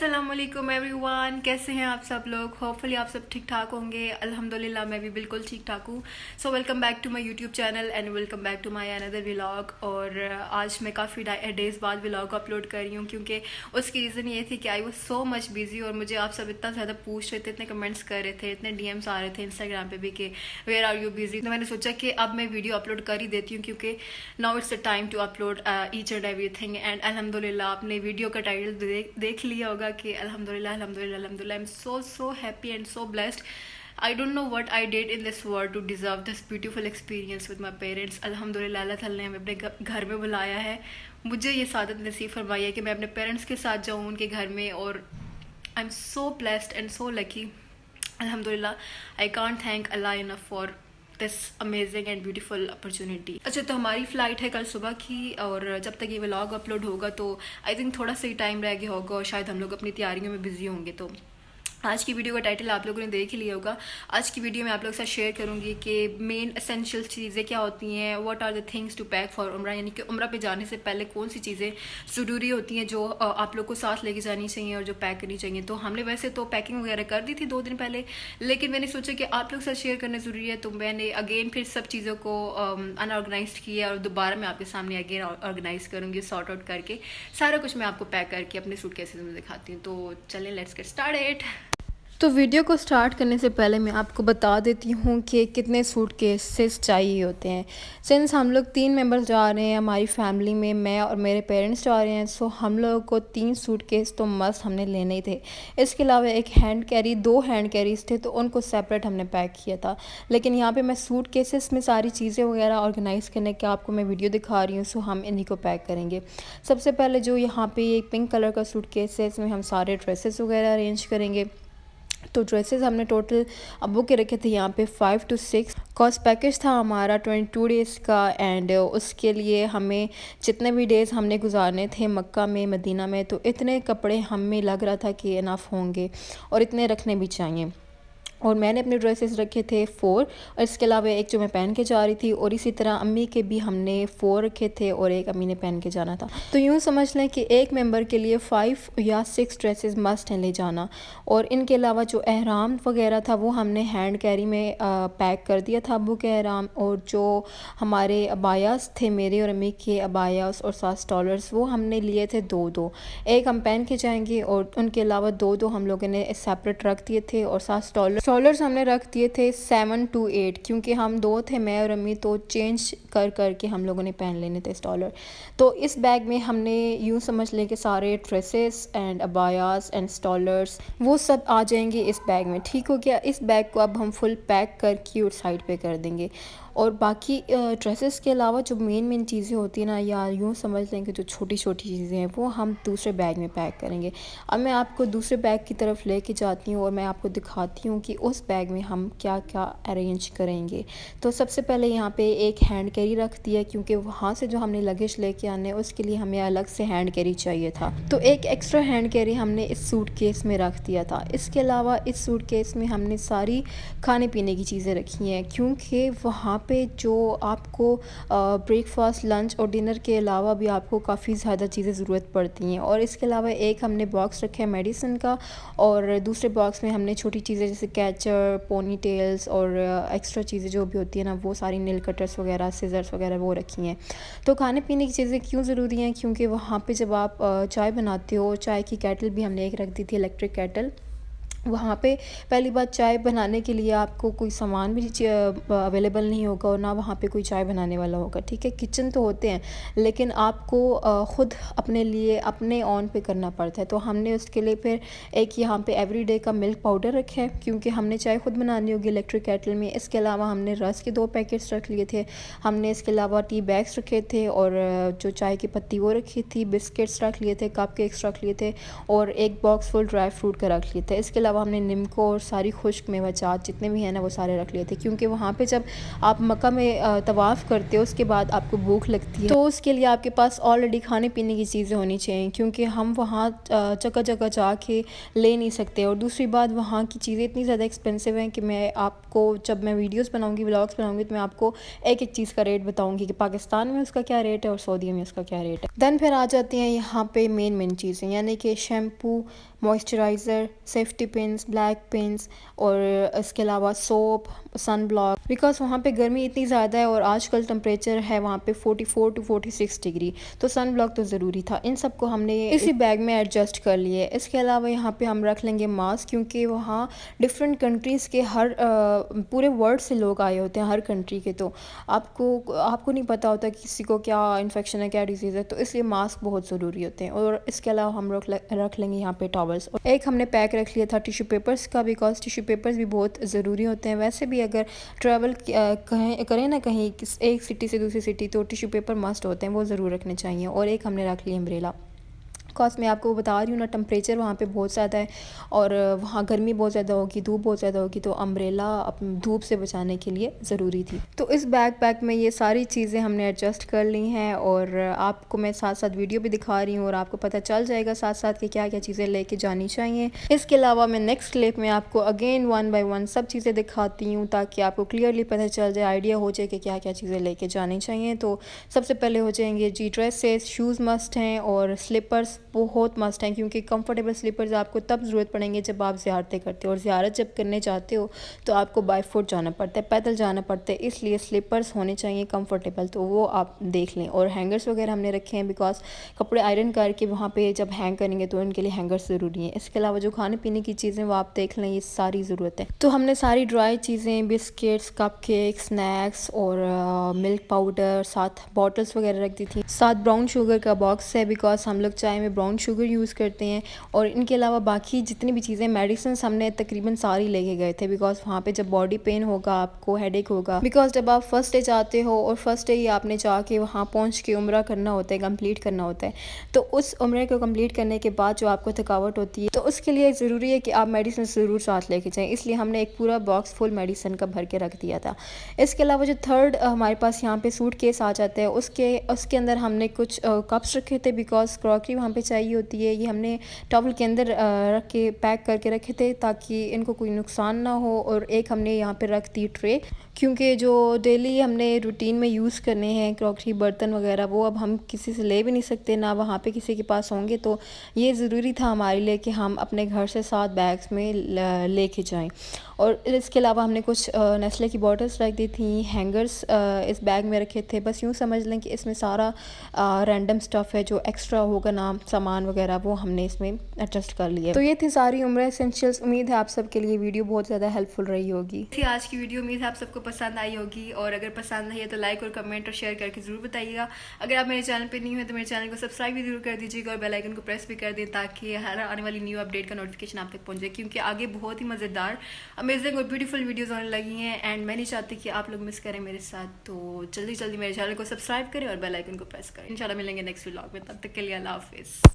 अस्सलाम वालेकुम एवरीवन, कैसे हैं आप सब लोग। होपफुली आप सब ठीक ठाक होंगे। अल्हम्दुलिल्लाह मैं भी बिल्कुल ठीक ठाक हूँ। So welcome back to my YouTube channel and welcome back to my another vlog. और आज मैं काफ़ी डेज़ बाद व्लॉग अपलोड कर रही हूँ क्योंकि उसकी रीज़न ये थी कि I was so much busy और मुझे आप सब इतना ज़्यादा पूछ रहे थे, इतने कमेंट्स कर रहे थे, इतने डीएम्स आ रहे थे इंस्टाग्राम पे भी कि वेयर आर यू बिजी। तो मैंने सोचा कि अब मैं वीडियो अपलोड कर ही देती हूँ क्योंकि now it's the time to upload each and everything. And अल्हम्दुलिल्लाह आपने वीडियो का टाइटल देख लिया होगा कि अल्हम्दुलिल्लाह अल्हम्दुलिल्लाह अल्हम्दुलिल्लाह। I am so happy and so blessed. I don't know what I did in this world to deserve this beautiful experience with my parents. अल्हम्दुलिल्लाह अल्लाह ताला ने हमें अपने घर में बुलाया है। मुझे ये सादत नसीब फरमाई है कि मैं अपने पेरेंट्स के साथ जाऊँ उनके घर में, और I am so blessed and so lucky. अल्हम्दुलिल्लाह I can't thank Allah enough for this amazing and beautiful opportunity. अच्छा, तो हमारी फ़्लाइट है कल सुबह की, और जब तक ये व्लॉग अपलोड होगा तो आई थिंक थोड़ा सा ही टाइम रह गया होगा और शायद हम लोग अपनी तैयारियों में बिजी होंगे। तो आज की वीडियो का टाइटल आप लोगों ने देख ही लिया होगा। आज की वीडियो में आप लोगों के साथ शेयर करूंगी कि मेन एसेंशियल चीज़ें क्या होती हैं, what are the things to pack for Umrah, यानी कि उम्रा पे जाने से पहले कौन सी चीज़ें ज़रूरी होती हैं जो आप लोग को साथ लेके जानी चाहिए और जो पैक करनी चाहिए। तो हमने वैसे तो पैकिंग वगैरह कर दी थी 2 दिन पहले, लेकिन मैंने सोचा कि आप लोग के साथ शेयर करना ज़रूरी है, तो मैंने अगेन फिर सब चीज़ों को अनऑर्गेनाइज किया और दोबारा मैं आपके सामने अगेन ऑर्गेनाइज करूँगी, सॉर्ट आउट करके सारा कुछ मैं आपको पैक करके अपने सूटकेसेस में दिखाती हूँ। तो चलें, लेट्स गेट स्टार्टेड। तो वीडियो को स्टार्ट करने से पहले मैं आपको बता देती हूँ कि कितने सूटकेसेस चाहिए होते हैं। सिंस हम लोग 3 मेंबर्स जा रहे हैं हमारी फैमिली में, मैं और मेरे पेरेंट्स जा रहे हैं, सो हम लोगों को 3 सूटकेस तो मस्त हमने लेने ही थे। इसके अलावा एक हैंड कैरी, 2 हैंड कैरीज थे तो उनको सेपरेट हमने पैक किया था। लेकिन यहाँ पे मैं सूटकेसेस में सारी चीज़ें वगैरह ऑर्गेनाइज़ करने के आपको मैं वीडियो दिखा रही हूँ, सो हम इन्हीं को पैक करेंगे। सबसे पहले जो यहाँ पे एक पिंक कलर का सूटकेस है, इसमें हम सारे ड्रेसेस वगैरह अरेंज करेंगे। तो ड्रेसेस हमने टोटल अब्बू के रखे थे यहाँ पे 5 to 6। कॉस्ट पैकेज था हमारा 22 डेज़ का, एंड उसके लिए हमें जितने भी डेज़ हमने गुजारने थे मक्का में, मदीना में, तो इतने कपड़े हमें लग रहा था कि इनफ होंगे और इतने रखने भी चाहिए। और मैंने अपने ड्रेसेस रखे थे 4, और इसके अलावा एक जो मैं पहन के जा रही थी, और इसी तरह अम्मी के भी हमने 4 रखे थे और एक अम्मी ने पहन के जाना था। तो यूँ समझ लें कि एक मेंबर के लिए 5 या 6 ड्रेसेस मस्ट हैं ले जाना। और इनके अलावा जो एहराम वगैरह था वो हमने हैंड कैरी में पैक कर दिया था अब्बू के एहराम, और जो हमारे अबायास थे, मेरे और अम्मी के अबायास और 7 स्टॉलर्स, वो हमने लिए थे 2-2। एक हम पहन के जाएंगे और उनके अलावा 2-2 हम लोगों ने सेपरेट रख दिए थे। और 7 स्टॉलर्स हमने रख दिए थे 7 to 8, क्योंकि हम 2 थे, मैं और अम्मी, तो चेंज कर के हम लोगों ने पहन लेने थे स्टॉलर। तो इस बैग में हमने यूँ समझ लें कि सारे ड्रेसेस एंड अबायास एंड स्टॉलर्स वो सब आ जाएंगे इस बैग में। ठीक हो गया। इस बैग को अब हम फुल पैक करके और साइड पे कर देंगे। और बाकी ड्रेसेस के अलावा जो मेन चीज़ें होती हैं ना, या यूँ समझ लें कि जो छोटी छोटी चीज़ें हैं वो हम दूसरे बैग में पैक करेंगे। अब मैं आपको दूसरे बैग की तरफ लेके जाती हूँ और मैं आपको दिखाती हूँ कि उस बैग में हम क्या क्या अरेंज करेंगे। तो सबसे पहले यहाँ पे एक हैंड कैरी रख दिया, क्योंकि वहाँ से जो हमने लगेज लेके आने उसके लिए हमें अलग से हैंड कैरी चाहिए था, तो एक एक्स्ट्रा हैंड कैरी हमने इस सूटकेस में रख दिया था। इसके अलावा इस सूटकेस में हमने सारी खाने पीने की चीज़ें रखी हैं, क्योंकि वहाँ पे जो आपको ब्रेकफास्ट, लंच और डिनर के अलावा भी आपको काफ़ी ज़्यादा चीज़ें ज़रूरत पड़ती हैं। और इसके अलावा एक हमने बॉक्स रखा है मेडिसिन का, और दूसरे बॉक्स में हमने छोटी चीज़ें जैसे कैचर, पोनी टेल्स और एक्स्ट्रा चीज़ें जो भी होती है ना, वो सारी नेल कटर्स वगैरह, सीजर्स वगैरह वो रखी हैं। तो खाने पीने की चीज़ें क्यों ज़रूरी हैं, क्योंकि वहाँ पे जब आप चाय बनाते हो, चाय की केटल भी हमने एक रख दी थी, इलेक्ट्रिक केटल। वहाँ पे पहली बात, चाय बनाने के लिए आपको कोई सामान भी अवेलेबल नहीं होगा और ना वहाँ पे कोई चाय बनाने वाला होगा। ठीक है, किचन तो होते हैं लेकिन आपको ख़ुद अपने लिए अपने ऑन पे करना पड़ता है। तो हमने उसके लिए फिर एक यहाँ पे एवरीडे का मिल्क पाउडर रखा है, क्योंकि हमने चाय ख़ुद बनानी होगी इलेक्ट्रिक केटल में। इसके अलावा हमने रस के 2 पैकेट्स रख लिए थे। हमने इसके अलावा टी बैग्स रखे थे, और जो चाय की पत्ती वो रखी थी, बिस्किट्स रख लिए थे, कप केक्स रख लिए थे, और एक बॉक्स फुल ड्राई फ्रूट का रख लिए थे। इसके अलावा अलावा हमने निम्को और सारी खुश्क मेवाजात जितने भी हैं ना वो सारे रख लिए थे, क्योंकि वहाँ पे जब आप मक्का में तवाफ़ करते हो उसके बाद आपको भूख लगती है, तो उसके लिए आपके पास ऑलरेडी खाने पीने की चीज़ें होनी चाहिए, क्योंकि हम वहाँ जगह जगह जाके ले नहीं सकते। और दूसरी बात, वहाँ की चीज़ें इतनी ज़्यादा एक्सपेंसिव हैं कि मैं आपको जब मैं वीडियोस बनाऊंगी, व्लॉग्स बनाऊंगी, तो मैं आपको एक एक चीज़ का रेट बताऊंगी कि पाकिस्तान में उसका क्या रेट है और सऊदी में उसका क्या रेट है। देन फिर आ जाती हैं यहाँ पे मेन चीज़ें, यानी कि shampoo, moisturiser, safety pins, black pins और इसके अलावा सोप, सन ब्लॉक, बिकॉज वहाँ पे गर्मी इतनी ज़्यादा है और आजकल टेम्परेचर है वहाँ पे 44 to 46 डिग्री, तो सन ब्लॉक तो ज़रूरी था। इन सब को हमने इसी बैग में एडजस्ट कर लिए। इसके अलावा यहाँ पे हम रख लेंगे मास्क, क्योंकि वहाँ डिफरेंट कंट्रीज़ के हर पूरे वर्ल्ड से लोग आए होते हैं, हर कंट्री के, तो आपको नहीं पता होता कि किसी को क्या इन्फेक्शन है, क्या डिजीज़ है, तो इसलिए मास्क बहुत ज़रूरी होते हैं। और इसके अलावा हम रख लेंगे यहाँ पे टॉवल्स, और एक हमने पैक रख लिया था टिश्यू पेपर्स का, बिकॉज टिश्यू पेपर्स भी बहुत ज़रूरी होते हैं। वैसे भी अगर ट्रैवल करें ना कहीं एक सिटी से दूसरी सिटी, तो टिश्यू पेपर मस्ट होते हैं, वो ज़रूर रखने चाहिए। और एक हमने रख लिया अम्ब्रेला, बिकॉज मैं आपको बता रही हूँ ना, टेम्परेचर वहाँ पे बहुत ज़्यादा है और वहाँ गर्मी बहुत ज़्यादा होगी, धूप बहुत ज़्यादा होगी, तो अम्ब्रेला धूप से बचाने के लिए ज़रूरी थी। तो इस बैकपैक में ये सारी चीज़ें हमने एडजस्ट कर ली हैं और आपको मैं साथ साथ वीडियो भी दिखा रही हूँ और आपको पता चल जाएगा साथ साथ कि क्या क्या चीज़ें लेके जानी चाहिए। इसके अलावा मैं नेक्स्ट क्लिप में आपको अगेन 1 by 1 सब चीज़ें दिखाती हूँ, ताकि आपको क्लियरली पता चल जाए, आइडिया हो जाए कि क्या क्या चीज़ें लेके जानी चाहिए। तो सबसे पहले हो जाएंगे जी ड्रेसेस, शूज़ मस्ट हैं और स्लीपर्स बहुत मस्ट हैं, क्योंकि कंफर्टेबल स्लीपर्स आपको तब ज़रूरत पड़ेंगे जब आप ज़ियारतें करते हो, और ज़ियारत जब करने जाते हो तो आपको बाय फुट जाना पड़ता है, पैदल जाना पड़ता है, इसलिए स्लीपर्स होने चाहिए कंफर्टेबल, तो वो आप देख लें। और हैंगर्स वगैरह हमने रखे हैं, बिकॉज कपड़े आयरन करके वहाँ पे जब हैंग करेंगे तो उनके लिए हैंगर्स ज़रूरी हैं। इसके अलावा जो खाने पीने की चीज़ें वो आप देख लें, ये सारी ज़रूरत है। तो हमने सारी ड्राई चीज़ें, बिस्किट्स, कप केक, स्नैक्स और मिल्क पाउडर, साथ बॉटल्स वगैरह रख दी थी। साथ ब्राउन शुगर का बॉक्स है, बिकॉज हम लोग चाय में ब्राउन शुगर यूज़ करते हैं। और इनके अलावा बाकी जितनी भी चीज़ें, मेडिसिन हमने तकरीबन सारी लेके गए थे, बिकॉज वहाँ पे जब बॉडी पेन होगा, आपको हेडेक होगा, बिकॉज जब आप फर्स्ट डे जाते हो और फर्स्ट डे ही आपने जाके वहाँ पहुँच के उम्रा करना होता है, कंप्लीट करना होता है, तो उस उम्रे को कंप्लीट करने के बाद जो आपको थकावट होती है, तो उसके लिए ज़रूरी है कि आप मेडिसिन ज़रूर साथ लेके जाएँ, इसलिए हमने एक पूरा बॉक्स फुल मेडिसिन का भर के रख दिया था। इसके अलावा जो थर्ड हमारे पास यहाँ पे सूट केस आ जाता है, उसके अंदर हमने कुछ कप्स रखे थे, बिकॉज क्रॉकरी वहाँ पे चाहिए होती है। ये हमने टॉवल के अंदर रख के पैक करके रखे थे ताकि इनको कोई नुकसान ना हो। और एक हमने यहाँ पे रख दी ट्रे, क्योंकि जो डेली हमने रूटीन में यूज़ करने हैं क्रॉकरी बर्तन वगैरह, वो अब हम किसी से ले भी नहीं सकते, ना वहाँ पे किसी के पास होंगे, तो ये ज़रूरी था हमारे लिए कि हम अपने घर से 7 बैग्स में लेके जाएं। और इसके अलावा हमने कुछ नेस्ले की बॉटल्स रख दी थी, हैंगर्स इस बैग में रखे थे। बस यूँ समझ लें कि इसमें सारा रैंडम स्टफ़ है जो एक्स्ट्रा होगा ना, सामान वगैरह, वो हमने इसमें एडजस्ट कर लिया। तो ये थी सारी उम्र एसेंशियल्स। उम्मीद है आप सबके लिए वीडियो बहुत ज़्यादा हेल्पफुल रही होगी। थी आज की वीडियो, उम्मीद है आप सबको पसंद आई होगी, और अगर पसंद आई है तो लाइक और कमेंट और शेयर करके ज़रूर बताइएगा। अगर आप मेरे चैनल पे नहीं हो तो मेरे चैनल को सब्सक्राइब भी जरूर कर दीजिएगा और बेल आइकन को प्रेस भी कर दें, ताकि हर आने वाली न्यू अपडेट का नोटिफिकेशन आप तक पहुंच जाए, क्योंकि आगे बहुत ही मज़ेदार, अमेजिंग और ब्यूटीफुल वीडियोज़ आने लगी हैं एंड मैं नहीं चाहती कि आप लोग मिस करें मेरे साथ। तो जल्दी जल्दी मेरे चैनल को सब्सक्राइब करें और बेल आइकन को प्रेस करें। इंशाल्लाह मिलेंगे नेक्स्ट व्लॉग में, तब तक के लिए अल्लाह हाफिज़।